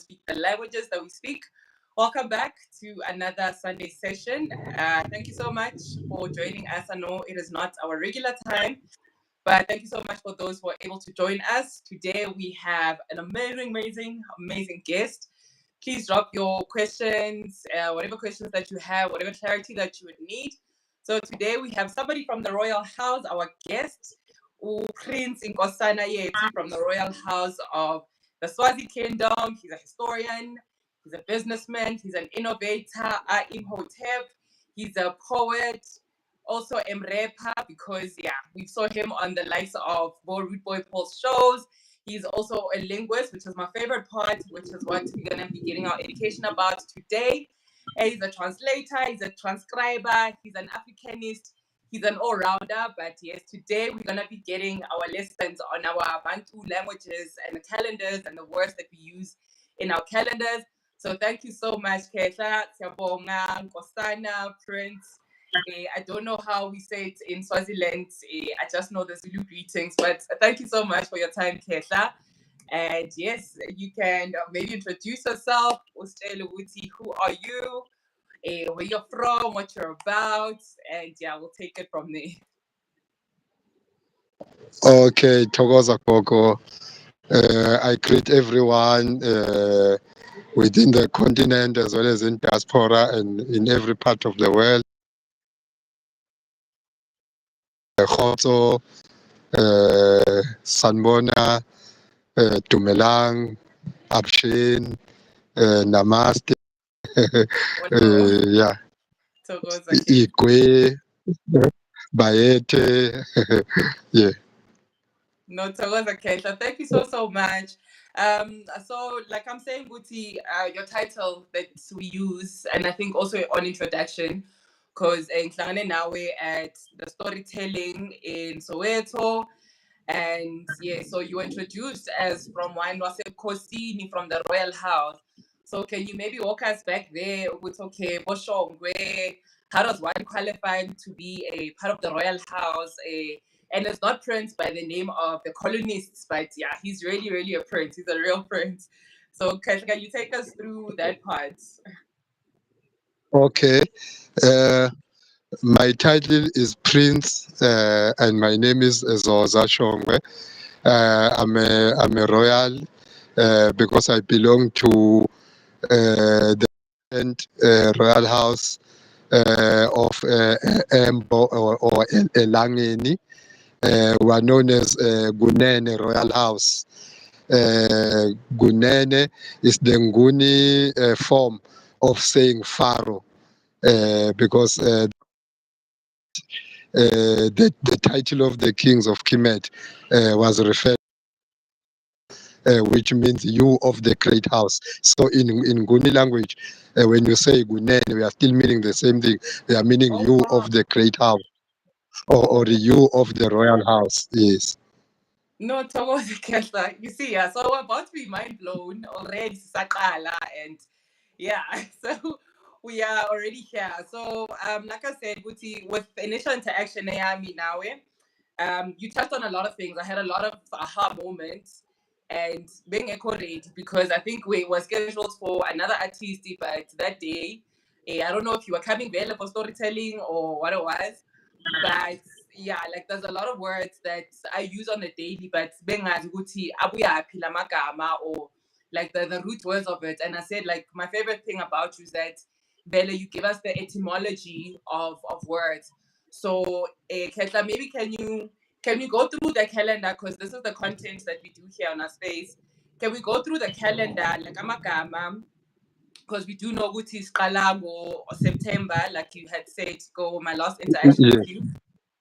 speak the languages that we speak. Welcome back to another Sunday session. Thank you so much for joining us. I know it is not our regular time, but thank you so much for those who are able to join us. Today we have an amazing guest. Please drop your questions, whatever questions that you have, whatever clarity that you would need. So today we have somebody from the Royal House, our guest, Prince Nkosana Yeti from the Royal House of the Swazi Kingdom. He's a historian, he's a businessman, he's an innovator, Imhotep, he's a poet, also Mrepa, because we saw him on the likes of Root Boy Paul's shows. He's also a linguist, which is my favorite part, which is what we're going to be getting our education about today. He's a translator, he's a transcriber, he's an Africanist, he's an all-rounder. But yes, today we're going to be getting our lessons on our Bantu languages and the calendars and the words that we use in our calendars. So thank you so much, Ketla, Siyabonga, Nkosana, Prince. I don't know how we say it in Swaziland. I just know the Zulu greetings, but thank you so much for your time, Ketla. And yes, you can maybe introduce yourself. Who are you? Where you're from, what you're about, and we'll take it from there. Okay, Togoza Koko. I greet everyone within the continent as well as in diaspora and in every part of the world. Khotso, Sanbona, Dumelang, Abshin, Namaste, Ikwe, Bayete, yeah. No, Togoza Kesha. Thank you so much. So like I'm saying, Guti, your title that we use, and I think also on introduction, because now we're at the storytelling in Soweto. And so you were introduced as from one was a Kosini from the Royal House. So can you maybe walk us back there with Shongwe? How does one qualify to be a part of the Royal House? And it's not Prince by the name of the colonists, but he's really a prince. He's a real prince. So can you take us through that part? Okay. My title is Prince, and my name is Zoza Shongwe. I'm a royal because I belong to the royal house of Embo or Elangeni, who are known as Gunene Royal House. Gunene is the Nguni form of saying Pharaoh, because the title of the kings of Kemet was referred, which means you of the great house. So in Nguni language, when you say Gunene, we are still meaning the same thing. We are meaning you of the great house, or you of the royal house. Yes. No, Thomas Kessler. You see, so we're about to be mind blown already, Sakala, and so we are already here. So, like I said, Guti, with initial interaction, you touched on a lot of things. I had a lot of aha moments and being echoed because I think we were scheduled for another artist, but that day, I don't know if you were coming there for storytelling or what it was, but like there's a lot of words that I use on a daily, but bengazi ukuthi abuyaphi lamagama or like the root words of it. And I said, like, my favorite thing about you is that Bella, you give us the etymology of words. So Ketla, maybe can you go through the calendar, because this is the content that we do here on our space. Can we go through the calendar like amagama? Because we do know Guti is or September, like you had said, go my last interaction with you.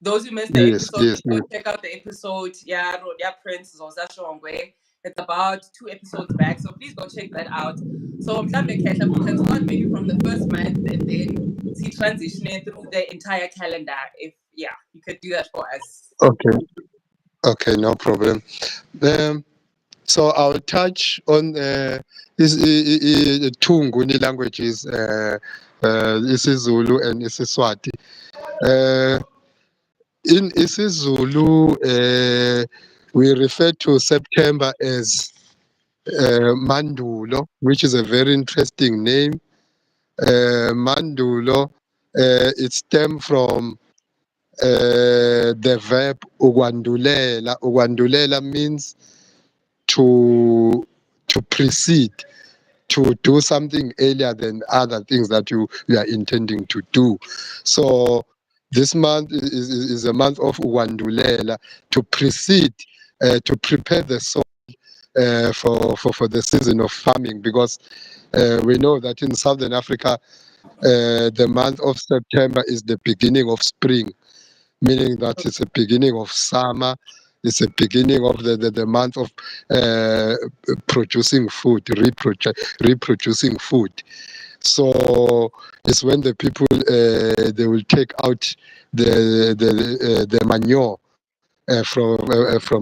Those who missed the episode, go check out the episode. Royal Prince Zoza Shongwe. It's about 2 episodes back, so please go check that out. So we can start maybe from the first month and then see transitioning through the entire calendar. If you could do that for us. Okay, no problem. So I'll touch on two Nguni languages, isiZulu and isiSwati. In isiZulu, we refer to September as Mandulo, which is a very interesting name. Mandulo, it stems from the verb ukwandulela. Ukwandulela means to precede, to do something earlier than other things that you are intending to do. So this month is a month of ukwandulela, to precede, to prepare the soil for the season of farming, because we know that in Southern Africa, the month of September is the beginning of spring, meaning that it's a beginning of summer. It's a beginning of the month of producing food, reproducing food. So it's when the people they will take out the manure from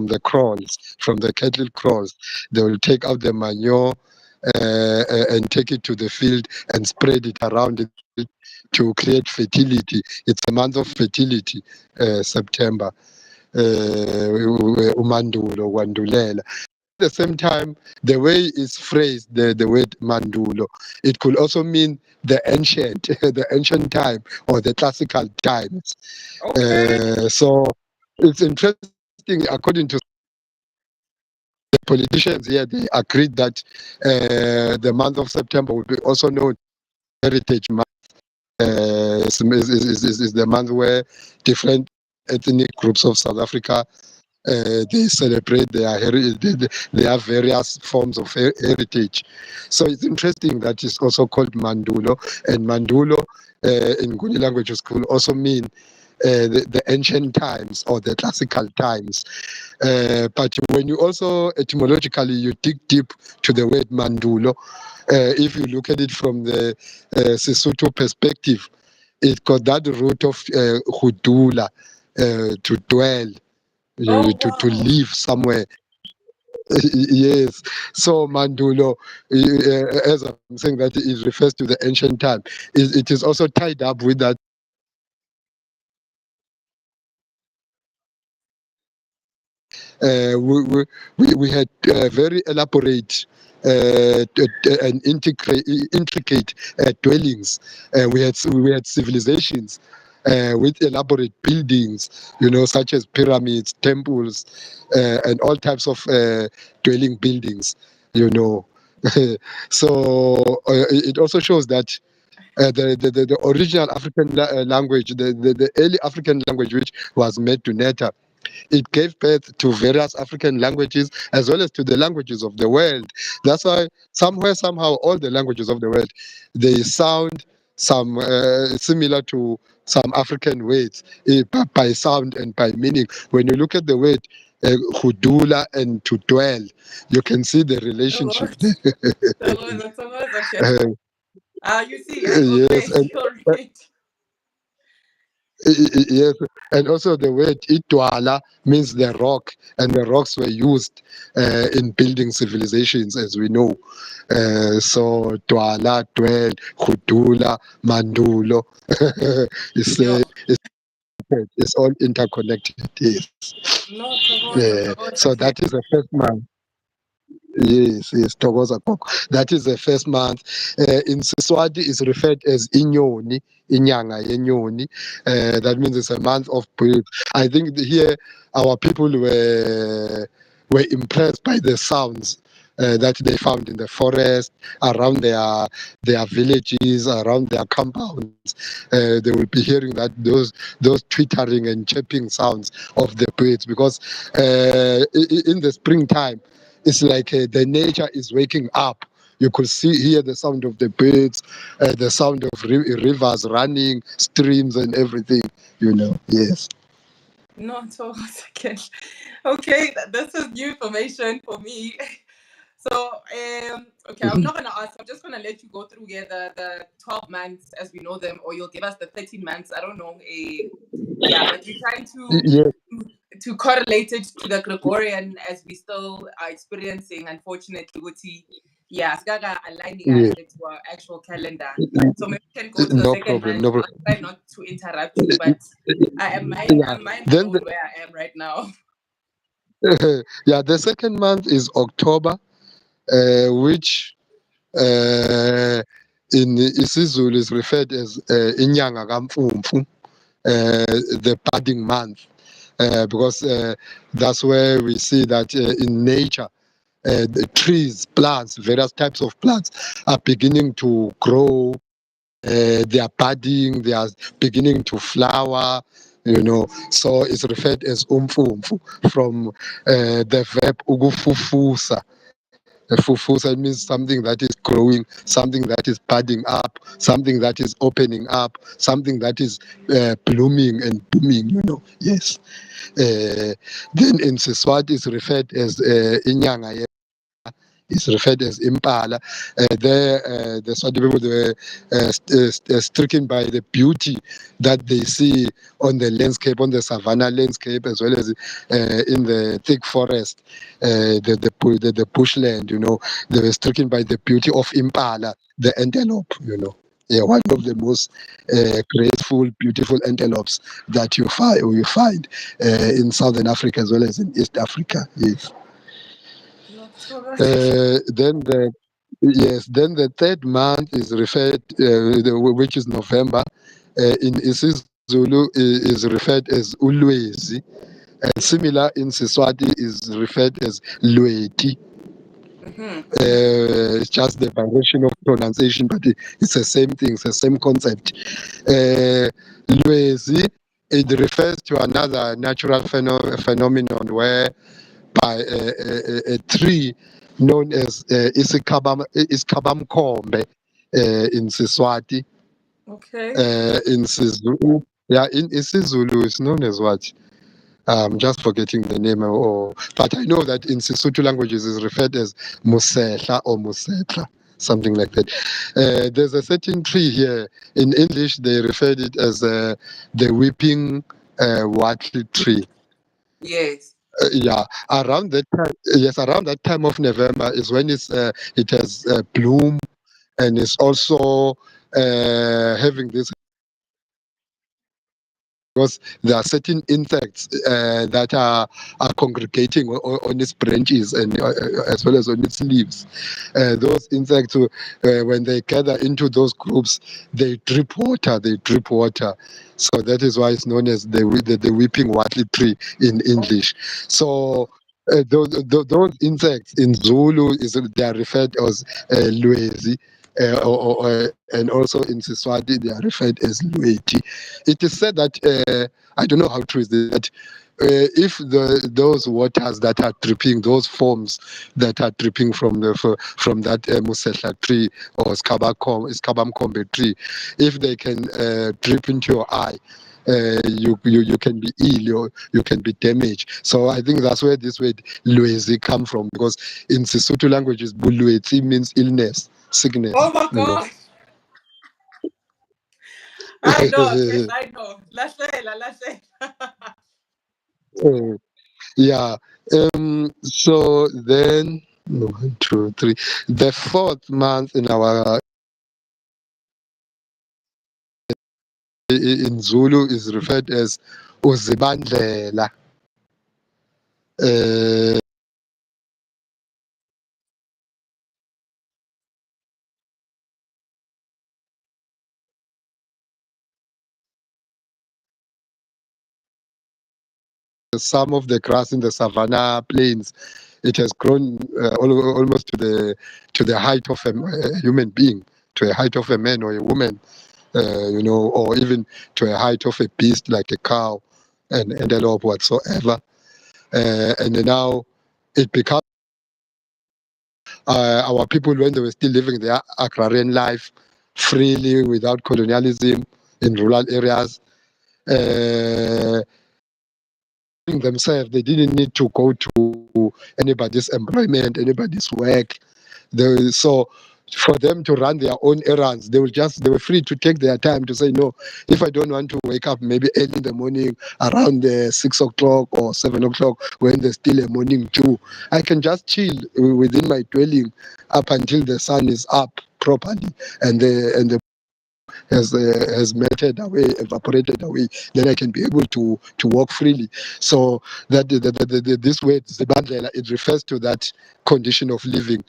the crawls, from the cattle crawls. They will take out the manure and take it to the field and spread it around it to create fertility. It's a month of fertility, September. Umandulo, Wandulela. At the same time, the way it's phrased, the word mandulo, it could also mean the ancient, the ancient time or the classical times. Okay. So it's interesting. According to the politicians here, they agreed that the month of September will be also known as Heritage Month. Is the month where different ethnic groups of South Africa they celebrate their heritage. They have various forms of heritage. So it's interesting that it's also called Mandulo, and Mandulo in Nguni languages could also mean the ancient times or the classical times. But when you also etymologically you dig deep to the word Mandulo, if you look at it from the Sesotho perspective, it got that root of hudula, to dwell, Oh to wow. live somewhere. Yes. So Mandulo, as I'm saying, that it refers to the ancient time. It is also tied up with that. We had very elaborate and intricate dwellings. We had civilizations with elaborate buildings, such as pyramids, temples, and all types of dwelling buildings. You know, so it also shows that the original African language, the early African language, which was made to Neta, it gave birth to various African languages as well as to the languages of the world. That's why somewhere, somehow, all the languages of the world, they sound similar to some African words, by sound and by meaning. When you look at the word hudula and to dwell, you can see the Oh relationship what? there. That was okay. Uh, You see, yes, okay, and already. Yes, and also the word Itwala means the rock, and the rocks were used in building civilizations, as we know. So Twala, Dwell, Khudula, Mandulo, it's, Yo, it's all interconnected. Yes. no, Togoza, So okay. that is the first month. Yes, Togoza Koko. That is the first month. In Siswati, is referred as Inyoni, Inyanga Yenyoni. That means it's a month of birth. I think here our people were impressed by the sounds that they found in the forest, around their villages, around their compounds. They will be hearing those twittering and chirping sounds of the birds, because in the springtime it's like the nature is waking up. You could hear the sound of the birds, the sound of rivers running, streams, and everything. Yes. No, Togoza, okay. Okay, this is new information for me. So, okay, I'm not gonna ask. I'm just gonna let you go through here the 12 months as we know them, or you'll give us the 13 months. I don't know. Yeah, but we're trying Yes. to correlate it to the Gregorian as we still are experiencing, unfortunately, Uti. Yeah, Skaga aligning us Yes. to our actual calendar. So maybe we can go to the No second problem. month. No I'll problem. try not to interrupt you, but Yeah. I'm mind Then blown where I am right now. yeah, the second month is October. which in isiZulu is referred as inyanga kamfumfu, the budding month, because that's where we see that in nature, the trees, plants, various types of plants are beginning to grow. They are budding, they are beginning to flower, so it's referred as umfumfu from the verb ukufufusa. Fufusa means something that is growing, something that is budding up, something that is opening up, something that is blooming and booming. Yes. Then in Siswati is referred as inyanga, is referred as impala. There, the Swati people, they were stricken by the beauty that they see on the landscape, on the savanna landscape, as well as in the thick forest, the bushland. They were stricken by the beauty of impala, the antelope. Yeah, one of the most graceful, beautiful antelopes that you find in Southern Africa as well as in East Africa. Yes. Then the Yes, then the third month is referred, which is November, in isiZulu is referred as Ulwezi, and similar in Siswati is referred as Lweti. It's just the variation of pronunciation, but it's the same thing, it's the same concept. Lwezi, it refers to another natural phenomenon where by a tree known as Isikabamkombe in Siswati. Okay. In Sizulu, yeah, in isiZulu it's known as what? I'm just forgetting the name, but I know that in Sesotho languages is referred as Musehla or Musetla, something like that. There's a certain tree here. In English, they referred it as the weeping wattle tree. Yes. Yeah, around that time, yes, around that time of November is when it has bloom, and it's also having this, because there are certain insects that are congregating on its branches and as well as on its leaves. Those insects, when they gather into those groups, they drip water. They drip water. So that is why it's known as the weeping wattle tree in English. So those insects in Zulu they are referred as lwezi, and also in Siswati they are referred as lweti. It is said that I don't know how true is it, that if those waters that are dripping, those foams that are dripping from that musehla tree or skabamkombe tree, if they can drip into your eye, you can be ill, you can be damaged. So I think that's where this word lwezi come from, because in Sesotho languages, bulwetsi means illness, sickness. Oh my God. I know, yes, I know. Lahle. Yeah. So then, 1, 2, 3. The fourth month in Zulu is referred as Uzibandlela. Some of the grass in the savannah plains, it has grown almost to the height of a human being, to a height of a man or a woman, or even to a height of a beast like a cow and antelope whatsoever. And now it becomes our people, when they were still living their agrarian life freely without colonialism in rural areas, themselves, they didn't need to go to anybody's employment, anybody's work. So for them to run their own errands, they were free to take their time to say, no, if I don't want to wake up maybe early in the morning around 6 o'clock or 7 o'clock when there's still a morning dew, I can just chill within my dwelling up until the sun is up properly and the has melted away, evaporated away, then I can be able to walk freely. So that this word zibandlela, it refers to that condition of living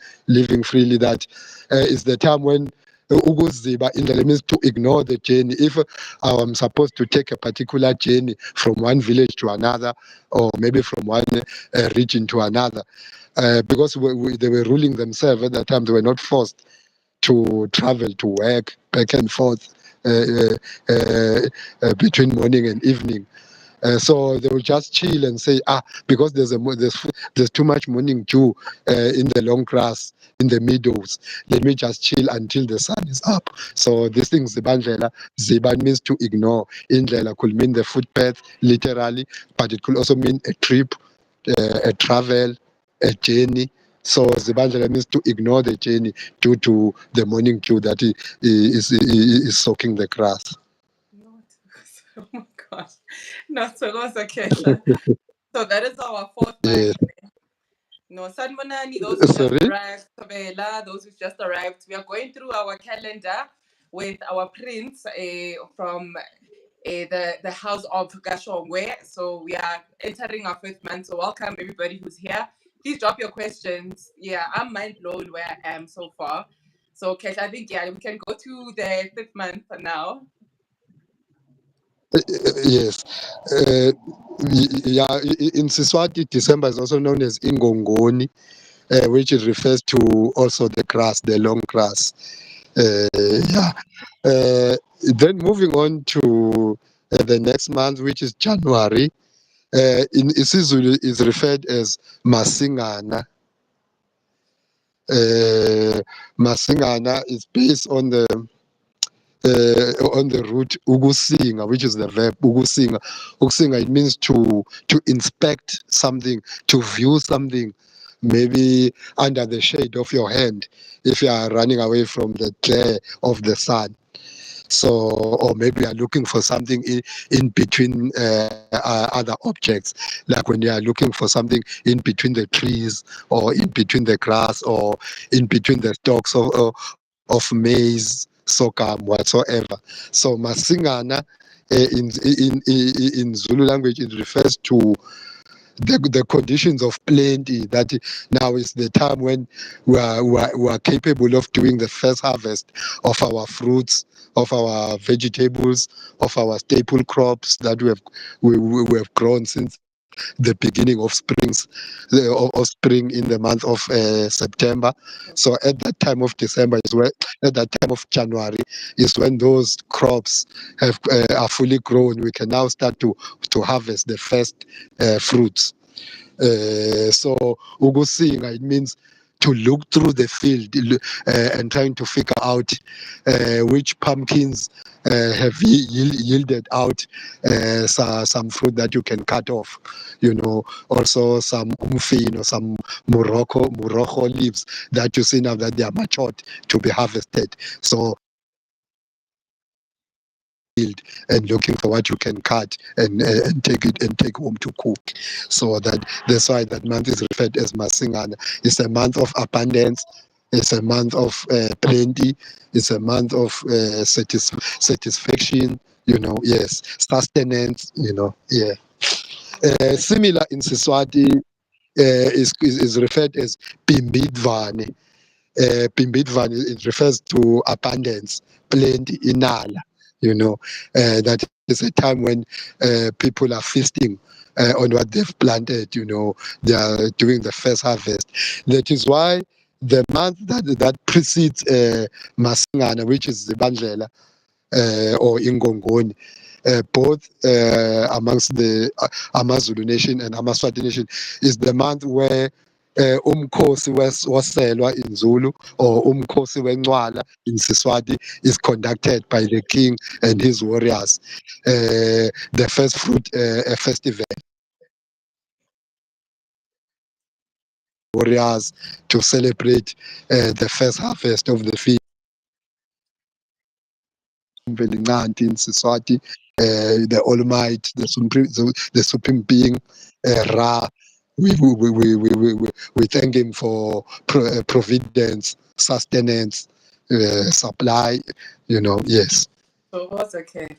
freely. That is the time when ukuziba indlela means to ignore the journey. If I'm supposed to take a particular journey from one village to another, or maybe from one region to another, because they were ruling themselves at that time, they were not forced to travel to work back and forth between morning and evening. So they will just chill and say, because there's too much morning dew in the long grass, in the meadows. Let me just chill until the sun is up. So this thing zibandlela, ziban means to ignore. Indlela could mean the footpath literally, but it could also mean a trip, a travel, a journey. So zibandlela means to ignore the journey due to the morning dew that is soaking the grass. Not, oh my gosh. Not so Kesha. So that is our fourth line. Yes. No, Sanmonani, those who just Sorry. arrived, Tabela, those who just arrived. We are going through our calendar with our prince from the house of Gashongwe. So we are entering our fifth month. So welcome everybody who's here. Please drop your questions. Yeah, I'm mind blown where I am so far. So Kesh, I think we can go to the fifth month now. Yes. Yeah, in Siswati, December is also known as Ingongoni, which it refers to also the grass, the long grass. Yeah. Then moving on to the next month, which is January, in isiZulu is referred as Masingana. Masingana is based on the root ukusinga, which is the verb ukusinga. Ukusinga, it means to inspect something, to view something, maybe under the shade of your hand, if you are running away from the glare of the sun. So, or maybe you are looking for something in between other objects, like when you are looking for something in between the trees, or in between the grass, or in between the stalks of maize, sorghum, whatsoever. So masingana in Zulu language, it refers to the conditions of plenty. That now is the time when we are capable of doing the first harvest of our fruits, of our vegetables, of our staple crops that we have grown since the beginning of of spring in the month of September. So at that time of December is where, at that time of January is when those crops are fully grown. We can now start to harvest the first fruits. So ukusinga, it means to look through the field and trying to figure out which pumpkins have yielded out some fruit that you can cut off. Also some umfino, some morocco leaves that you see now that they are matured to be harvested. So and looking for what you can cut and take home to cook. So that's why that month is referred as Masingana. It's a month of abundance. It's a month of plenty. It's a month of satisfaction. Yes, sustenance. Yeah. Similar in Siswati is referred as Pimbidvane. Pimbidvane, it refers to abundance, plenty, inala. That is a time when people are feasting on what they've planted. They are doing the first harvest. That is why the month that precedes Masingana, which is Zibandlela or Ingongoni, both amongst the Amazulu nation and Amaswati nation, is the month where umkhosi woselwa in Zulu, or umkhosi wencwala in Siswati, is conducted by the king and his warriors. The first fruit festival, warriors, to celebrate the first harvest of the field. In Siswati, the All Might, the Supreme Being, Ra. We thank him for providence, sustenance, supply, yes. Togoza, okay.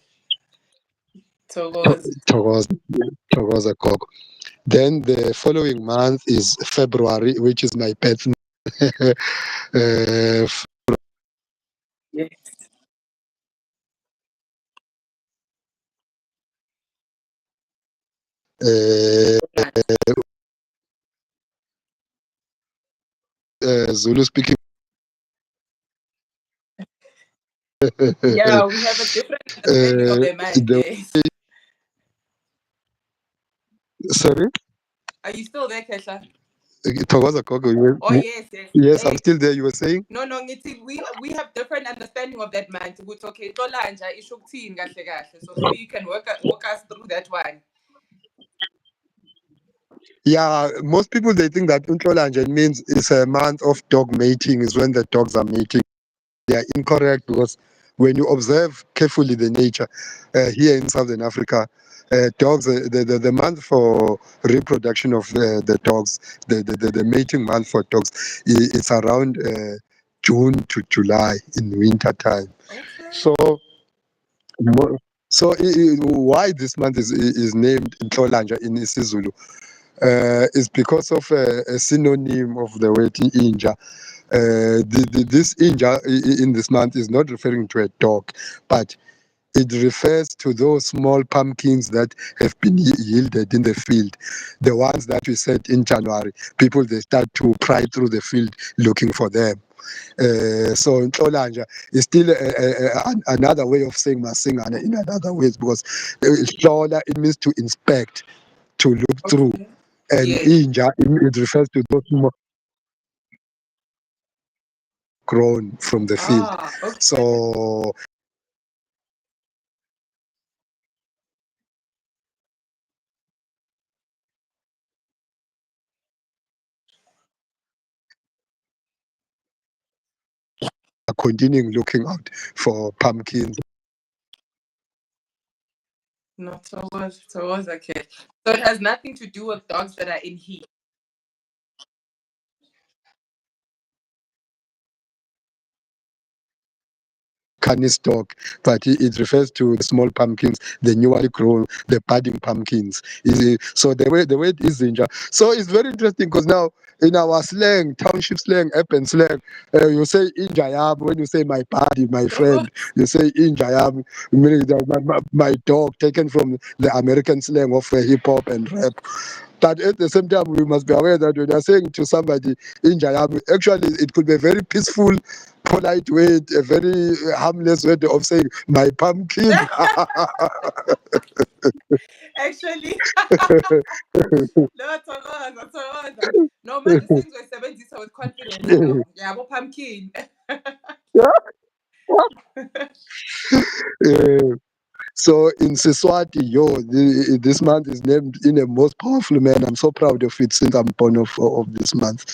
Togoza. Togoza, Togoza Koko. Then the following month is February, which is my birth month. uh, Yes. uh, Right. Zulu speaking. Yeah, we have a different understanding of the month, The yes. sorry, Are you still there, Kesha? Togoza Koko. Oh, yes, yes. Yes, I'm Hey. still there. You were saying? No, no, ngithi we have different understanding of that month. Ukuthi okay, Nhlolanja isho ukuthini kahle kahle. So maybe you can walk us through that one. Yeah, most people they think that Untlolanja means it's a month of dog mating, is when the dogs are mating. They are incorrect because when you observe carefully the nature here in Southern Africa, dogs, the month for reproduction of the dogs, the mating month for dogs, it's around June to July in winter time. Okay. So, why this month is named Ntlolanja in isiZulu is because of a synonym of the word inja. This inja in this month is not referring to a dog, but it refers to those small pumpkins that have been yielded in the field. The ones that we said in January, people they start to pry through the field looking for them. So Nhlolanja is still another way of saying Masingana in another ways because Hlola, it means to inspect, to look through, Okay. and Yes. Inja it refers to those more grown from the field. Ah, okay. So continuing looking out for pumpkins. Not towards okay. So it has nothing to do with dogs that are in heat. Canis dog, but it refers to the small pumpkins, the newly grown, the budding pumpkins. So the way it is Inja. So it's very interesting because now in our slang, township slang, urban slang, you say Injayab when you say my buddy, my friend. You say Injayab, meaning that my dog, taken from the American slang of hip hop and rap. But at the same time, we must be aware that when you're saying to somebody Injayab, actually it could be a very peaceful, polite way, a very harmless way of saying my pumpkin. Actually, no, together. No, man, the things we're 70 so with confidence, you know. Yeah, but pumpkin. Uh, so in Siswati, this month is named in a most powerful manner. I'm so proud of it since I'm born of this month.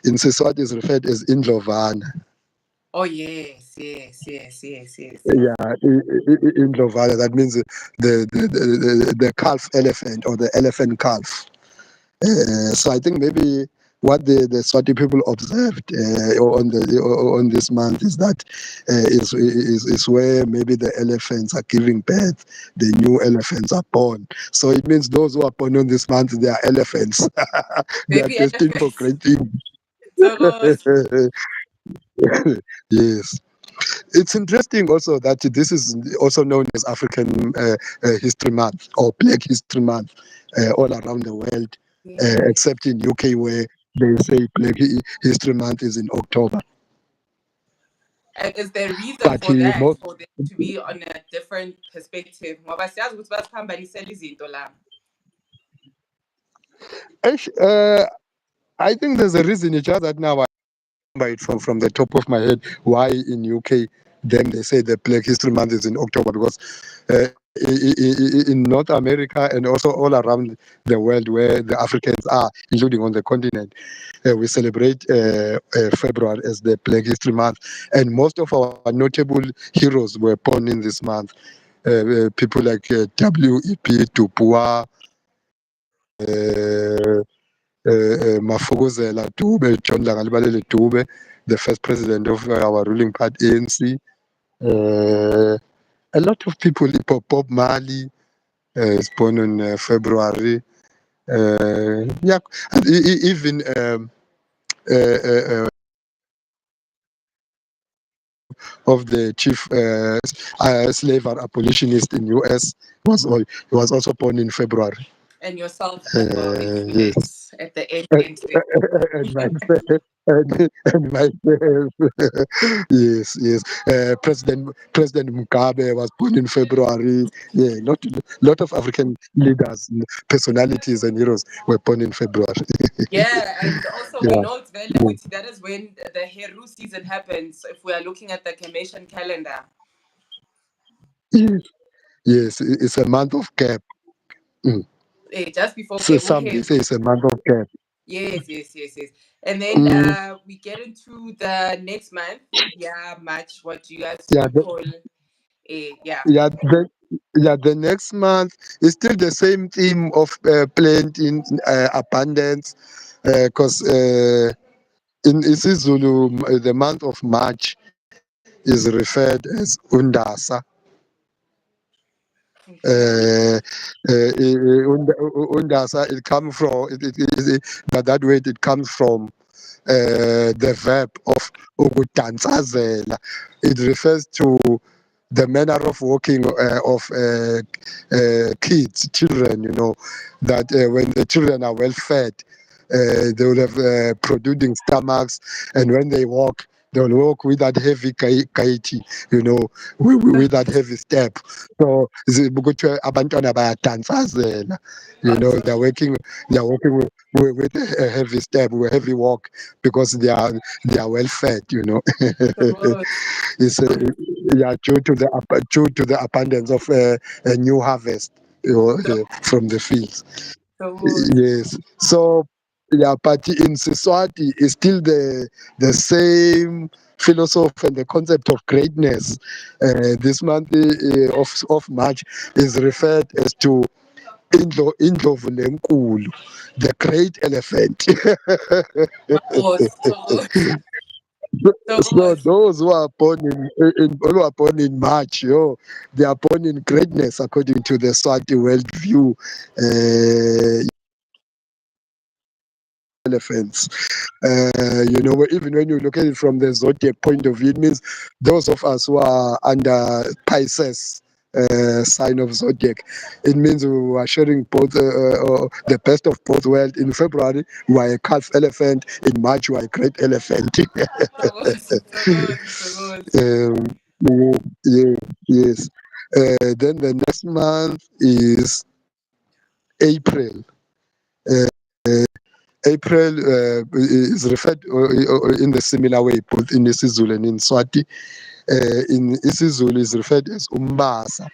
In Siswati is referred as Indlovana. Oh yes, yes, yes, yes, yes, yes. Yeah, Indlovana. That means the calf elephant or the elephant calf. So I think maybe what the Swati people observed on this month is that is where maybe the elephants are giving birth, the new elephants are born. So it means those who are born on this month, they are elephants. They are Baby destined for elephants. great things. Together. Yes. It's interesting also that this is also known as African History Month or Black History Month all around the world, Yeah. except in UK where they say History Month is in October. And is there a reason But for that, most, for them to be on a different perspective? Ngoba siyazi ukuthi basiphambanisela izinto la. uh, I think there's a reason. It's just that now I remember it from the top of my head why in UK then they say the Black History Month is in October because in North America and also all around the world where the Africans are, including on the continent, we celebrate February as the Black History Month, and most of our notable heroes were born in this month. People like W.E.P. Du Bois, Mafokozela Dube, John Langalibalele Dube, the first president of our ruling party, ANC. A lot of people, Bob Marley is born on February. Yeah, and even of the chief slave abolitionist in US he was also born in February. And yourself as well, Yes. yes, at the end there. And myself, and myself. Yes, yes. President Mugabe was born in February. Yeah, lot of African leaders, personalities, and heroes were born in February. Yeah, and also we Yeah. know it's very Leguti, that is when the Heru season happens, if we are looking at the Commission calendar. Yes, yes. It's a month of gap. Mm. Just before So Kebu some they say Heru. it's a month of gap. Yes, yes, yes, yes. And then Mm. we get into the next month. Yeah, March, what do you guys Yeah, call yeah. yeah, the next month is still the same theme of plenty, abundance, because in isiZulu, the month of March is referred as Undasa. Okay. Undasa, it comes from that word. It comes from the verb of ukudansazela. It refers to the manner of walking of kids, children, that when the children are well fed, they will have protruding stomachs, and when they walk, they'll walk with that heavy gait, with that heavy step. So, kuthiwa abantwana bayadansazela, they're working with a heavy step, with a heavy walk, because they are well fed. It's yeah, due to the abundance of a new harvest, from the fields. Yes. So yeah, but in Siswati is still the same philosophy and the concept of greatness. This month of March is referred as to Indlovu lenkulu, the great elephant. So those who are born in March, they are born in greatness according to the Swati worldview. Elephants. Even when you look at it from the zodiac point of view, it means those of us who are under Pisces sign of zodiac, it means we are sharing both the best of both worlds. In February, we are a calf elephant. In March, we are a great elephant. um, yeah, yes. Then the next month is April. Uh, April is referred in the similar way, both in isiZulu and in Swati. In isiZulu is referred as umbasa,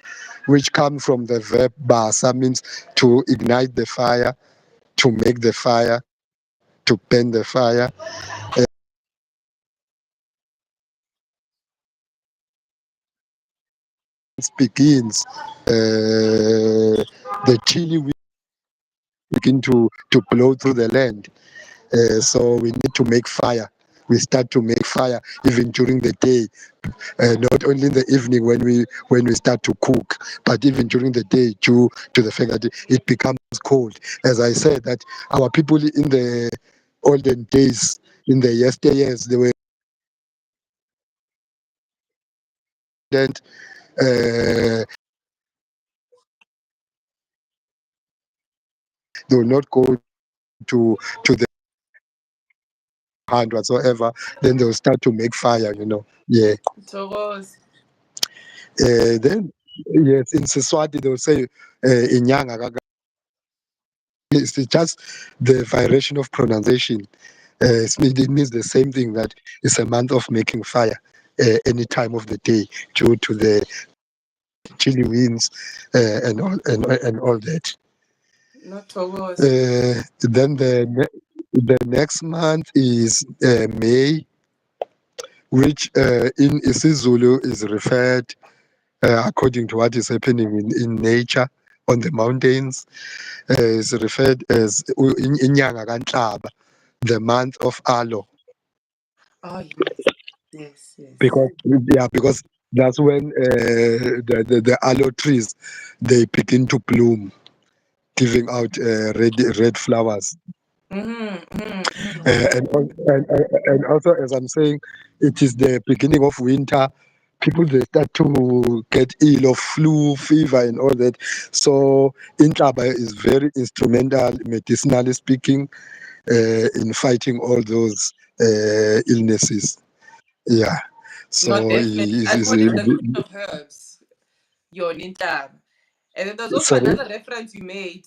which comes from the verb basa, means to ignite the fire, to make the fire, to burn the fire. It begins, the chilly wind begin to blow through the land. So we need to make fire. We start to make fire even during the day, not only in the evening when we start to cook, but even during the day, due to the fact that it becomes cold. As I said, that our people in the olden days, in the yesteryears, uh, they will not go to the hand whatsoever. Then they will start to make fire. Yeah. Then yes, in Siswati they will say inyanga. It's just the variation of pronunciation. It means the same thing, that it's a month of making fire any time of the day, due to the chilly winds and all that. Then the next month is May, which in isiZulu is referred according to what is happening in nature on the mountains. Is referred as inyanga kaNhlaba, the month of aloe. Oh yes, yes, yes. because because that's when the aloe trees they begin to bloom, giving out red flowers. Mm-hmm, mm-hmm. And also, as I'm saying, it is the beginning of winter. People they start to get ill of flu, fever, and all that. So intlaba is very instrumental, medicinally speaking, in fighting all those illnesses. Yeah. No, So definitely. I call it the queen of herbs, your nintab. And then there's also sorry. another reference you made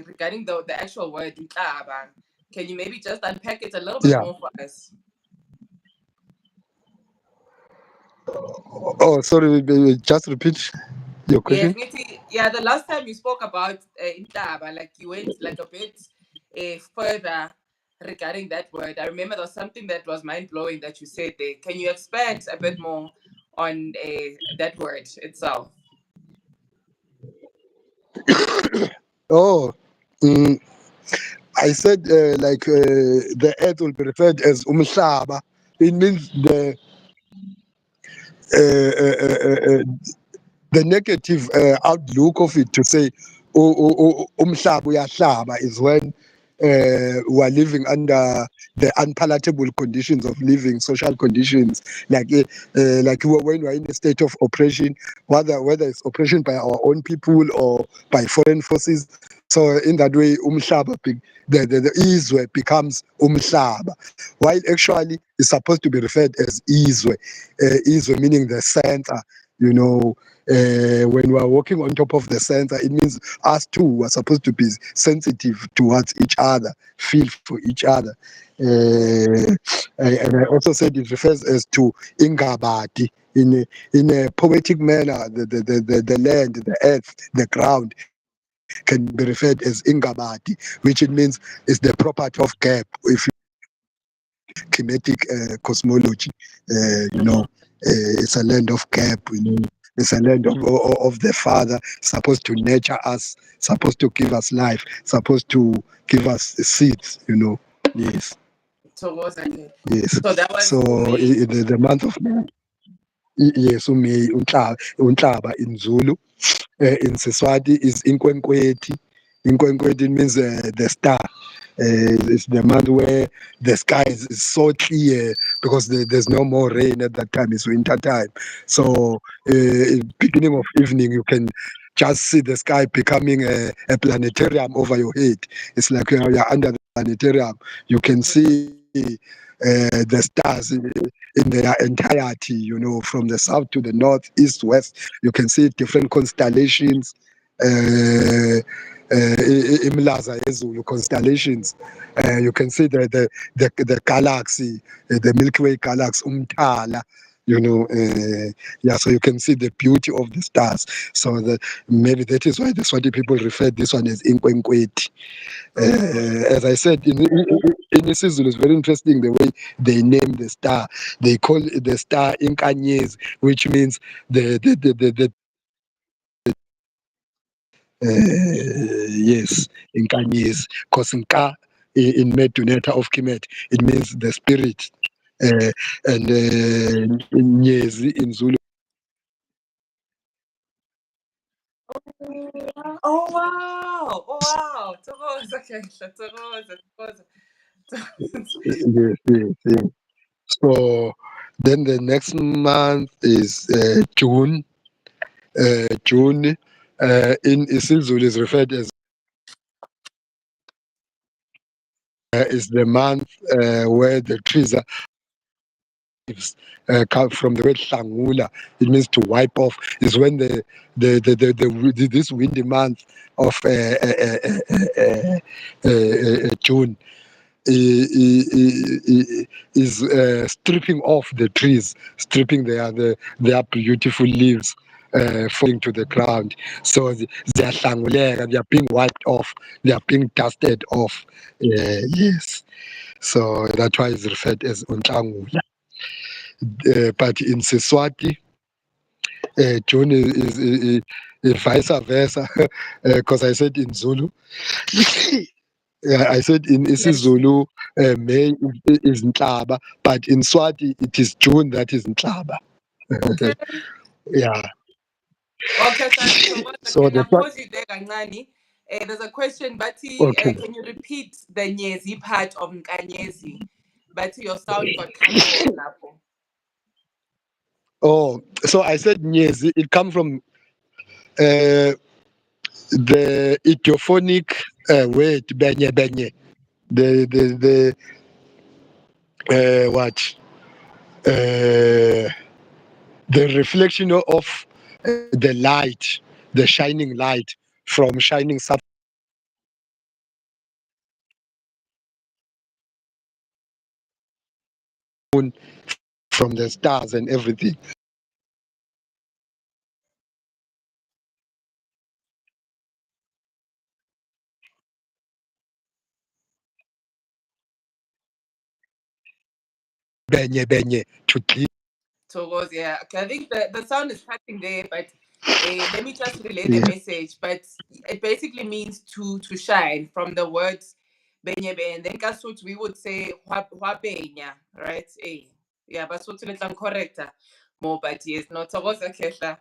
regarding the actual word intlaba. Can you maybe just unpack it a little bit Yeah. more for us? Oh, sorry. Just repeat your Yes, question. Ngithi, yeah, the last time you spoke about intlaba, like you went like a bit further regarding that word. I remember there was something that was mind blowing that you said there. Can you expand a bit more on that word itself? Oh. mm, I said the earth will be referred as umhlaba. It means uh, uh, uh, uh, the negative outlook of it to say umhlaba uyahlaba is when we are living under the unpalatable conditions of living, social conditions, like when we are in a state of oppression, whether it's oppression by our own people or by foreign forces. So in that way, the izwe becomes umhlaba, while actually it's supposed to be referred as izwe, izwe meaning the center, you know. When we are walking on top of the center, it means us too are supposed to be sensitive towards each other, feel for each other. And I also said it refers as to ingabati in a poetic manner. The land, the earth, the ground can be referred as ingabati, which it means is the property of gap. If you chematic cosmology, it's a land of gap. It's a land of the Father, supposed to nurture us, supposed to give us life, supposed to give us seeds. Yes, So what was okay. yes. So that was So Umi. the month of May, yes, uMeyi unhlaba in Zulu. In Siswati is Inkwenkweti. Inkwenkweti means the star. It's the month where the sky is so clear because there's no more rain at that time. It's winter time. So, beginning of evening, you can just see the sky becoming a planetarium over your head. It's like you're under the planetarium. You can see the stars in their entirety, from the south to the north, east, west. You can see different constellations. Uh, Imlaza Ezulu constellations. You can see the galaxy, the Milky Way galaxy, Umtala. Yeah. So you can see the beauty of the stars. So maybe that is why the Swati people refer this one as Inkwenkweti. As I said, in Isizulu, it's very interesting the way they name the star. They call the star Inkanyezi, which means the yes, Inkanyezi. Because Nka in Meduneta of Kimet, it means the spirit. And Nyezi in Zulu. Oh wow! Oh wow! Thokoza Kehla, thokoza. Yes, yes, yes. So then the next month is June. June in Isizulu is referred as is the month where the trees are leaves come from the word hlangula. It means to wipe off. Is when this windy month of June is stripping off the trees, stripping their beautiful leaves. Falling to the ground, so they are hlanguleka, they are being wiped off, they are being dusted off. Yes, so that's why it's referred as untlangula. But in Siswati, June is vice versa, because I said in Zulu, I said in Yes. isiZulu, May is Nhlaba, but in Swati it is June that is Nhlaba. Okay. Yeah. Okay, so So can I the fact, pause you there, Kancani? There's a question, Bati, okay. can you repeat the Nyezi part of Nkanyezi? Bati, your sound got cut off, Lapo. Oh, so I said Nyezi. It comes from uh, the idiophonic word benye benye. The what? Uh, the reflection of the light, the shining light from shining sun from the stars and everything. Benye benye to clean. Towards, yeah. Okay, I think the sound is cutting there, but let me just relay the Yeah. message. But it basically means to shine from the words benye benye. And then Kasut, we would say hwa benya, right? Yeah, but so to let them correct more, but yes, not towards the kesha.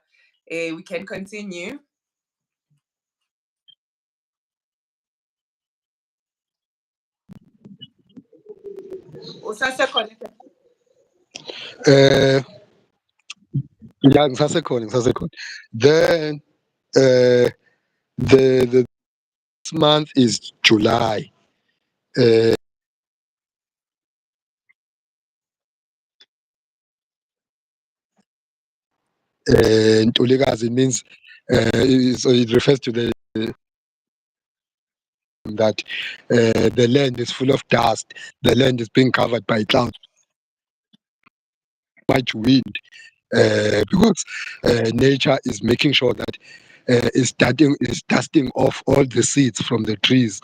We can continue. Usase connected. Uh, yeah, ngisasekhona. Then uh, the this month is July. Uh, Ntulikazi means so it refers to the that the land is full of dust. The land is being covered by clouds, much wind, because nature is making sure that is dusting off all the seeds from the trees.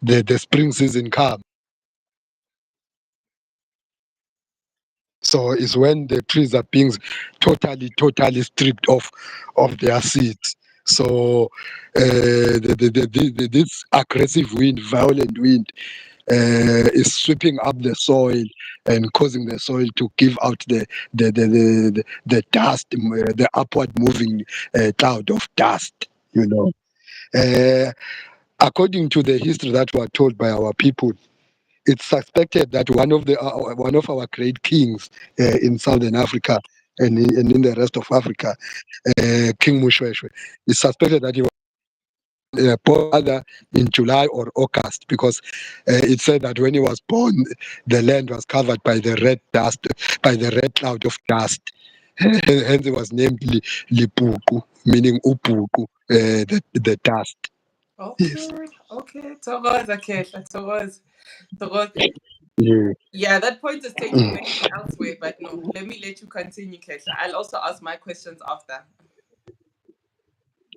The spring season comes. So it's when the trees are being totally stripped off of their seeds. So this aggressive wind, violent wind, is sweeping up the soil and causing the soil to give out the dust, the upward moving cloud of dust. You know, uh, according to the history that were told by our people, it's suspected that one of our great kings in Southern Africa and in the rest of Africa, King Mushweshwe, is suspected that he was born either in July or August because it said that when he was born, the land was covered by the red dust, by the red cloud of dust. Hence, it was named Lipuku, meaning Upuku, the dust. Okay, Yes. okay. Towards, okay, towards, towards. Yeah. Yeah, that point is taking Mm. me elsewhere, but no, let me let you continue, Kesha. I'll also ask my questions after.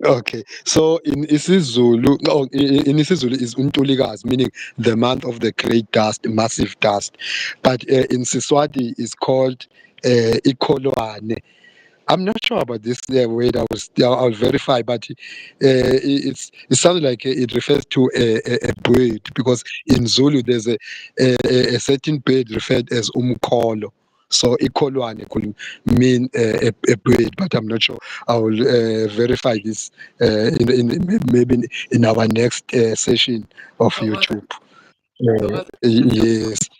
Okay, so in isiZulu, no, in isiZulu is uNtulikazi, meaning the month of the great dust, massive dust. But in Siswati is called Ikholwane. I'm not sure about this word. I'll verify, but it sounds like it refers to a bird because in Zulu there's a certain bird referred as umkholo. So ikholwane could mean a bird, but I'm not sure. I will verify this maybe in our next session of Towards, YouTube. Yes. towards.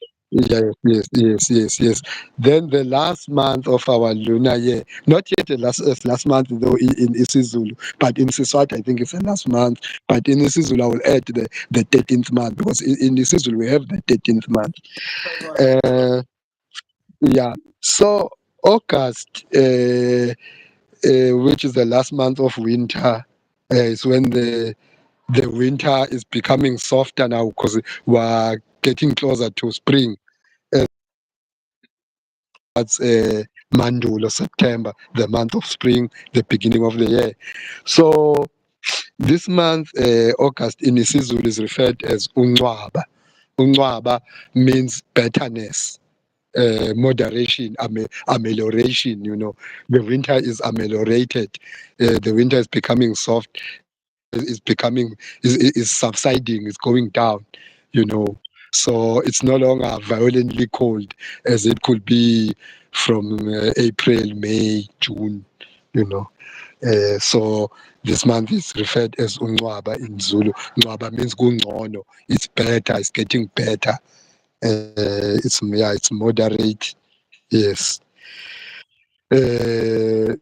Yes. Then the last month of our lunar year, not yet the last month though in isiZulu, but in Siswati I think it's the last month. But in isiZulu I will add the 13th month because in isiZulu we have the 13th month. Uh, yeah. So August, which is the last month of winter, is when the winter is becoming softer now because we're getting closer to spring. That's Mandulo, September, the month of spring, the beginning of the year. So this month, August in isiZulu is referred as Uncwaba. Uncwaba means betterness, moderation, amelioration. You know, the winter is ameliorated. The winter is becoming soft. is becoming is subsiding, is going down, you know. So it's no longer violently cold as it could be from April, May, June, you know. So this month is referred as Uncwaba in Zulu. Uncwaba means kungcono. It's better. It's getting better. It's moderate. Yes. And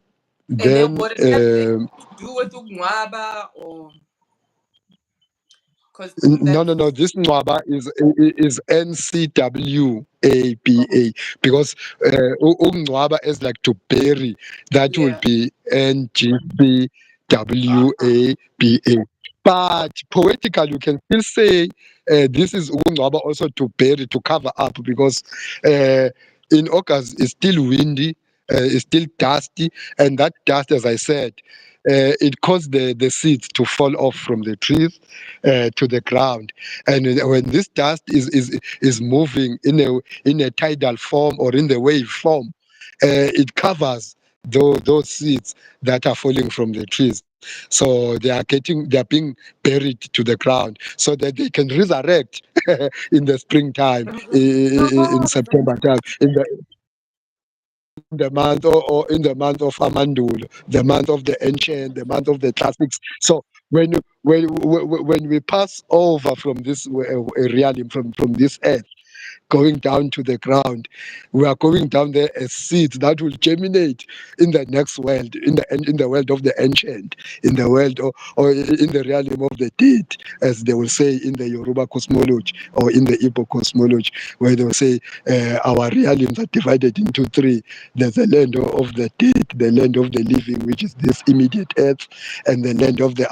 then Then what does it have to do with Ugwaba or because no, that's no, no. This Nwaba is NCWABA because Nwaba is like to bury. That will yeah. be NGCWABA. But poetical, you can still say this is Nwaba also to bury, to cover up, because in August it's still windy, it's still dusty, and that dust, as I said, it caused the seeds to fall off from the trees to the ground. And when this dust is moving in a tidal form or in the wave form, it covers those seeds that are falling from the trees. So they are being buried to the ground so that they can resurrect in the springtime, in Oh, September time, in the month, or in the month of Amandulo, the month of the ancient, the month of the classics. So when we pass over from this realm, from this earth, going down to the ground, we are going down there as seeds that will germinate in the next world, in the world of the ancient, in the world, or in the realm of the dead, as they will say in the Yoruba cosmology or in the Igbo cosmology, where they will say our realms are divided into three. There's the land of the dead, the land of the living, which is this immediate earth, and the land of the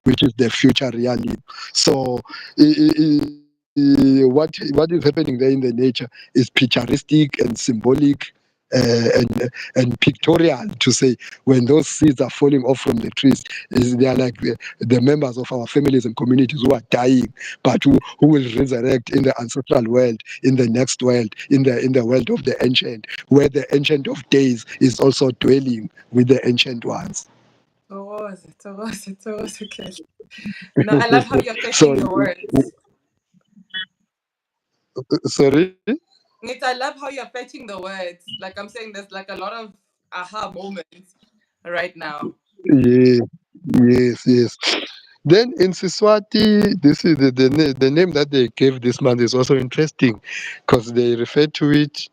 which is the future reality. So what is happening there in the nature is picturistic and symbolic, and pictorial, to say when those seeds are falling off from the trees, they are like the members of our families and communities who are dying, but who will resurrect in the ancestral world, in the next world, in the world of the ancient, where the ancient of days is also dwelling with the ancient ones. okay. No, I love how you're fetching So the words. sorry. I love how you're fetching the words. Like I'm saying, there's like a lot of aha moments right now. Yeah, yes, yes. Then in Siswati, this is the name that they gave this month is also interesting, because they refer to it.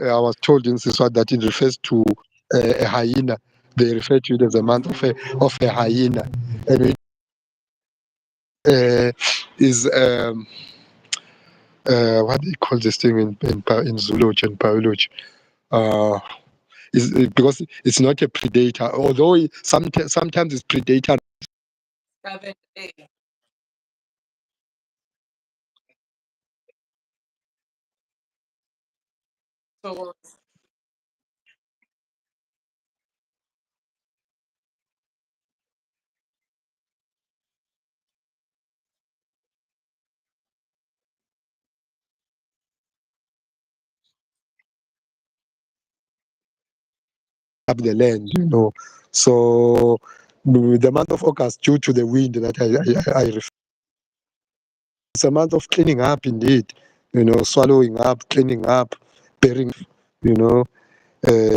I was told in Siswati that it refers to a hyena. They refer to it as a month of a hyena, and it is what do you call this thing in zoology and biology? Uh, because it's not a predator, although sometimes it's predator. 7 So Up the land, you know. So the month of August, due to the wind that I refer, it's a month of cleaning up indeed, you know, swallowing up, cleaning up, bearing, you know.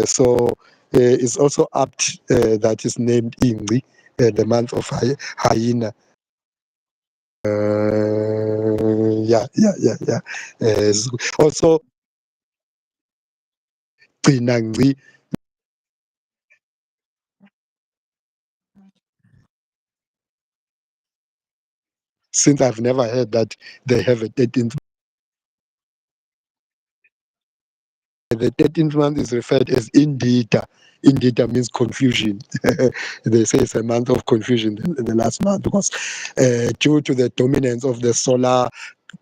So it's also apt that is named Ingwi, the month of hyena. Yeah, yeah, yeah, yeah. Also, Gcinangci, since I've never heard that they have a 13th. The 13th month is referred as Indita. Indita means confusion. They say it's a month of confusion, the last month, because due to the dominance of the solar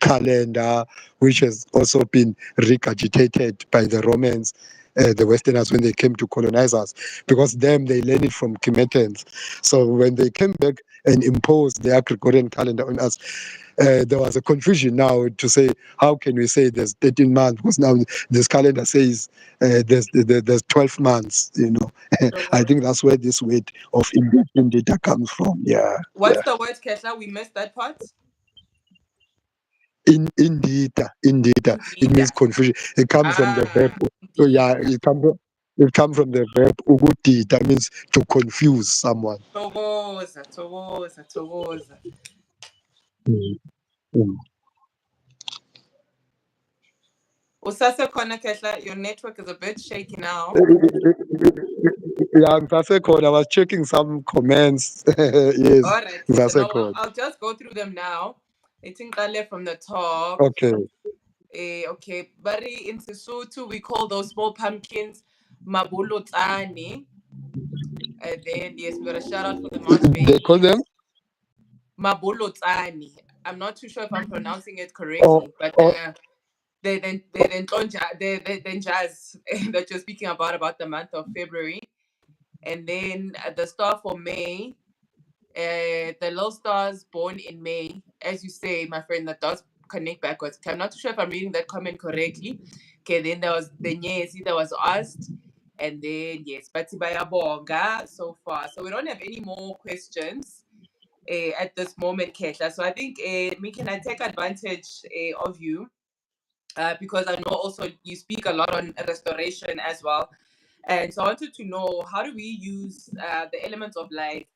calendar, which has also been regurgitated by the Romans, the Westerners, when they came to colonize us, because them, they learned it from Timetans. So when they came back and impose their Gregorian calendar on us. There was a confusion now to say, how can we say there's 13 months? Because now this calendar says there's 12 months, I think that's where this word of data comes from. Yeah. What's the word, Kesha? We missed that part. In data. It Indeed. means confusion. It comes from the verb. So Indeed. yeah, it comes from the verb ukudida, means to confuse someone. Togoza, togoza, togoza. Mm, mm. Usase khona Kesha, your network is a bit shaky now. Yeah, ngisasekhona. I was checking some comments. Yes, All right. So no, ngisasekhona. I'll just go through them now. It's in Kale from the top. Okay. Okay. Bari in Sesotho, we call those small pumpkins mabolotsane. And then, yes, we got a shout out for the March They call them. babies. Mabolotsane. I'm not too sure if I'm pronouncing it Or, correctly, but or then jazz that you're speaking about the month of February. And then the star for May, the little stars born in May, as you say, my friend, that does connect backwards. Okay, I'm not too sure if I'm reading that comment correctly. Okay, then there was the Nyesi that was asked. And then, yes, Batibaya Bonga so far. So we don't have any more questions at this moment, Kesha. So I think, me, can I take advantage of you? Because I know also you speak a lot on restoration as well. And so I wanted to know, how do we use the elements of life,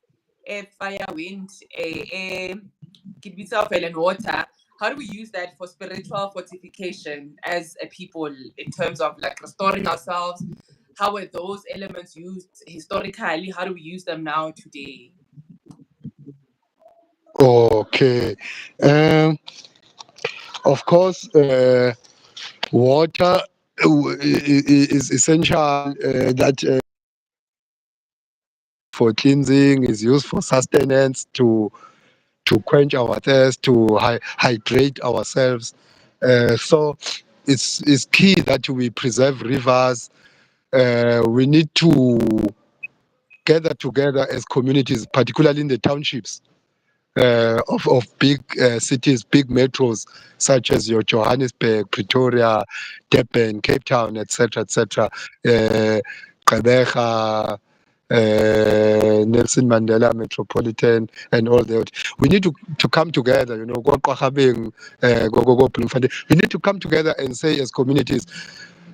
air, fire, wind, air, and water? How do we use that for spiritual fortification as a people in terms of like restoring ourselves? How were those elements used historically? How do we use them now today? okay. Um, of course, water is essential. That for cleansing is used for sustenance, to quench our thirst, to hydrate ourselves. So it's key that we preserve rivers. We need to gather together as communities, particularly in the townships of big cities, big metros, such as your Johannesburg, Pretoria, Durban, Cape Town, etc., etc. Gqeberha, Nelson Mandela Metropolitan, and all that. We need to come together, we need to come together and say, as communities,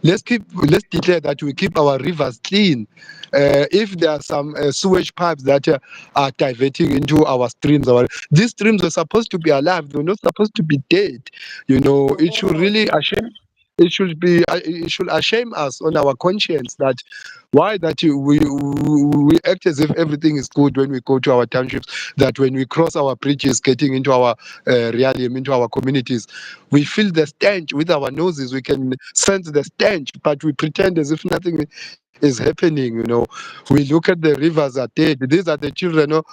let's declare that we keep our rivers clean. If there are some sewage pipes that are diverting into our streams, these streams are supposed to be alive. They're not supposed to be dead. It should really ashame. It should ashame us on our conscience that why that we act as if everything is good when we go to our townships. That when we cross our bridges, getting into our realm, into our communities, we feel the stench with our noses. We can sense the stench, but we pretend as if nothing is happening. We look at the rivers are dead. These are the children of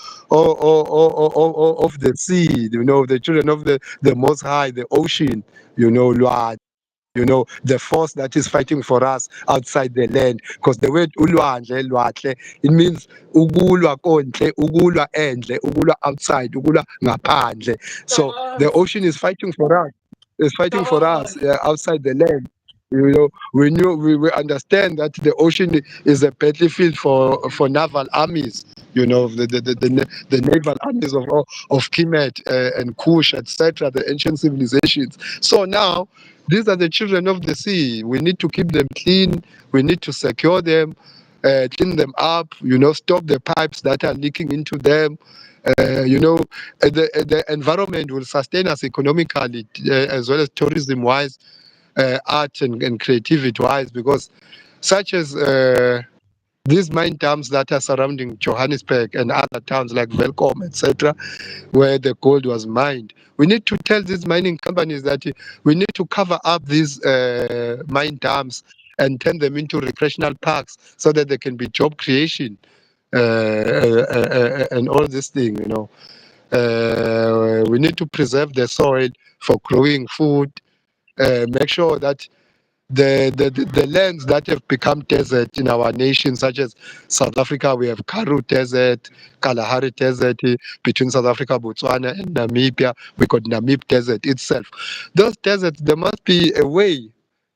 the sea. The children of the Most High, the ocean. Lwa, the force that is fighting for us outside the land. Because the word ulwandle, lwatle, it means ukulwa kontle, ukulwa endle, ukulwa outside, ukulwa ngaphandle. So the ocean is fighting for us. Is fighting for us outside the land. We understand that the ocean is a battlefield for naval armies. The naval armies of Kemet and Kush, etc. The ancient civilizations. So now these are the children of the sea. We need to keep them clean. We need to secure them, clean them up. Stop the pipes that are leaking into them. The environment will sustain us economically as well as tourism-wise, art and creativity-wise, because such as these mine dams that are surrounding Johannesburg and other towns like Welkom, etc., where the gold was mined. We need to tell these mining companies that we need to cover up these mine dams and turn them into recreational parks so that there can be job creation and all this thing. We need to preserve the soil for growing food. Make sure that the lands that have become desert in our nation, such as South Africa, we have Karoo Desert, Kalahari Desert, between South Africa, Botswana, and Namibia. We got Namib Desert itself. Those deserts, there must be a way,